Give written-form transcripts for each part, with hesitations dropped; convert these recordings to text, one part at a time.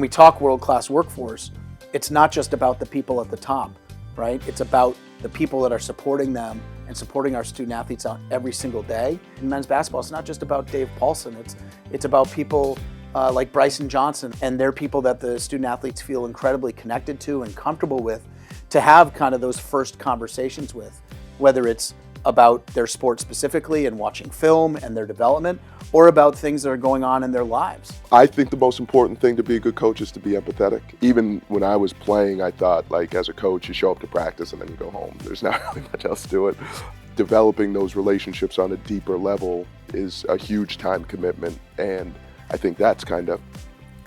we talk world-class workforce, it's not just about the people at the top, right? It's about the people that are supporting them and supporting our student athletes on every single day. In men's basketball, it's not just about Dave Paulson. It's about people like Bryson Johnson, and they're people that the student athletes feel incredibly connected to and comfortable with to have kind of those first conversations with, whether it's about their sport specifically and watching film and their development, or about things that are going on in their lives. I think the most important thing to be a good coach is to be empathetic. Even when I was playing, I thought, like, as a coach, you show up to practice and then you go home. There's not really much else to it. Developing those relationships on a deeper level is a huge time commitment, and I think that's kind of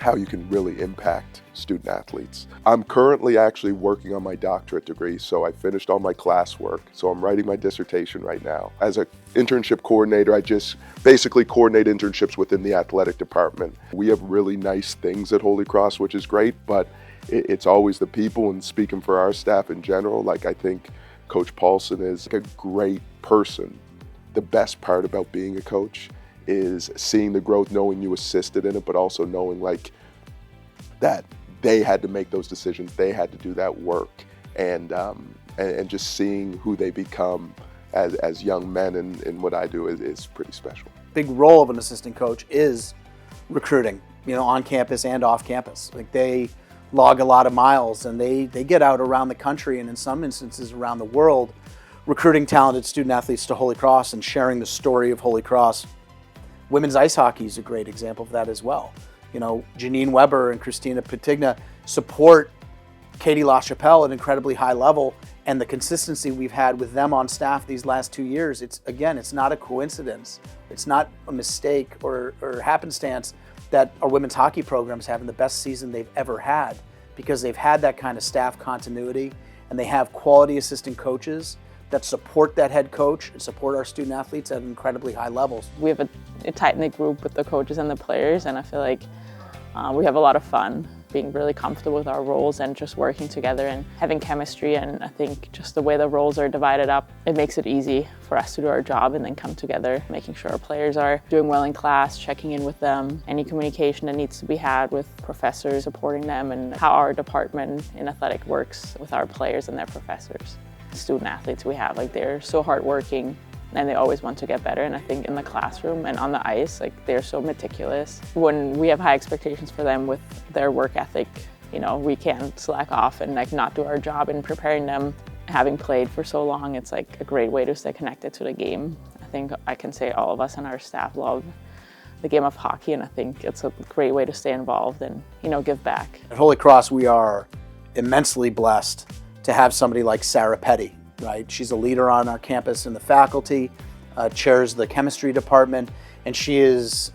how you can really impact student athletes. I'm currently actually working on my doctorate degree, so I finished all my classwork. So I'm writing my dissertation right now. As an internship coordinator, I just basically coordinate internships within the athletic department. We have really nice things at Holy Cross, which is great, but it's always the people, and speaking for our staff in general, like, I think Coach Paulson is a great person. The best part about being a coach is seeing the growth, knowing you assisted in it, but also knowing, like, that they had to make those decisions, they had to do that work, and just seeing who they become as young men in what I do is pretty special. Big role of an assistant coach is recruiting, on campus and off campus. Like, they log a lot of miles, and they get out around the country, and in some instances around the world, recruiting talented student athletes to Holy Cross and sharing the story of Holy Cross. Women's ice hockey is a great example of that as well. Janine Weber and Christina Patigna support Katie LaChapelle at an incredibly high level, and the consistency we've had with them on staff these last 2 years, it's not a coincidence. It's not a mistake or happenstance that our women's hockey program's having the best season they've ever had, because they've had that kind of staff continuity, and they have quality assistant coaches that support that head coach and support our student athletes at incredibly high levels. We have a tight-knit group with the coaches and the players, and I feel like we have a lot of fun being really comfortable with our roles and just working together and having chemistry. And I think just the way the roles are divided up, it makes it easy for us to do our job and then come together, making sure our players are doing well in class, checking in with them, any communication that needs to be had with professors, supporting them, and how our department in athletic works with our players and their professors. Student athletes we have, like, they're so hardworking and they always want to get better, and I think in the classroom and on the ice, like, they're so meticulous. When we have high expectations for them with their work ethic, we can't slack off and, like, not do our job in preparing them. Having played for so long, it's like a great way to stay connected to the game. I think I can say all of us on our staff love the game of hockey, and I think it's a great way to stay involved and, give back. At Holy Cross, we are immensely blessed to have somebody like Sarah Petty, right? She's a leader on our campus in the faculty, chairs the chemistry department, and she has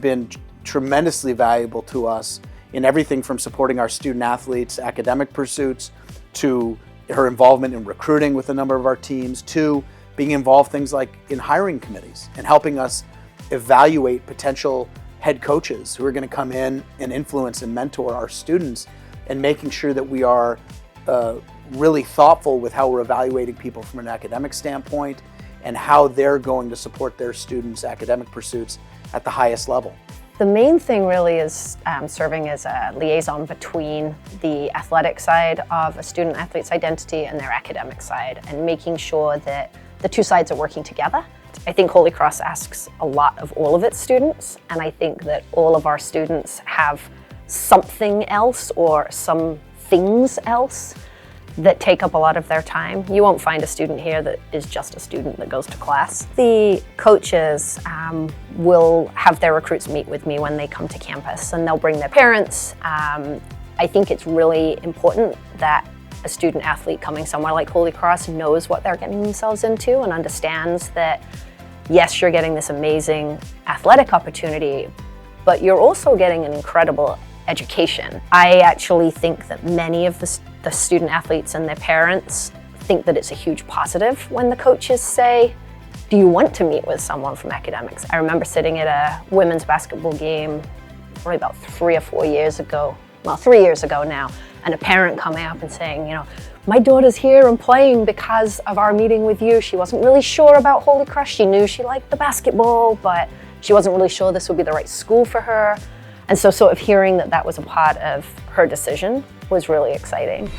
been tremendously valuable to us in everything from supporting our student athletes' academic pursuits, to her involvement in recruiting with a number of our teams, to being involved things like in hiring committees and helping us evaluate potential head coaches who are going to come in and influence and mentor our students, and making sure that we are really thoughtful with how we're evaluating people from an academic standpoint and how they're going to support their students' academic pursuits at the highest level. The main thing really is serving as a liaison between the athletic side of a student athlete's identity and their academic side, and making sure that the two sides are working together. I think Holy Cross asks a lot of all of its students, and I think that all of our students have something else or some things else that take up a lot of their time. You won't find a student here that is just a student that goes to class. The coaches will have their recruits meet with me when they come to campus, and they'll bring their parents. I think it's really important that a student athlete coming somewhere like Holy Cross knows what they're getting themselves into and understands that, yes, you're getting this amazing athletic opportunity, but you're also getting an incredible education. I actually think that many of the student athletes and their parents think that it's a huge positive when the coaches say, do you want to meet with someone from academics? I remember sitting at a women's basketball game probably about 3 or 4 years ago, well, 3 years ago now, and a parent coming up and saying, my daughter's here and playing because of our meeting with you. She wasn't really sure about Holy Cross. She knew she liked the basketball, but she wasn't really sure this would be the right school for her. And so sort of hearing that that was a part of her decision was really exciting.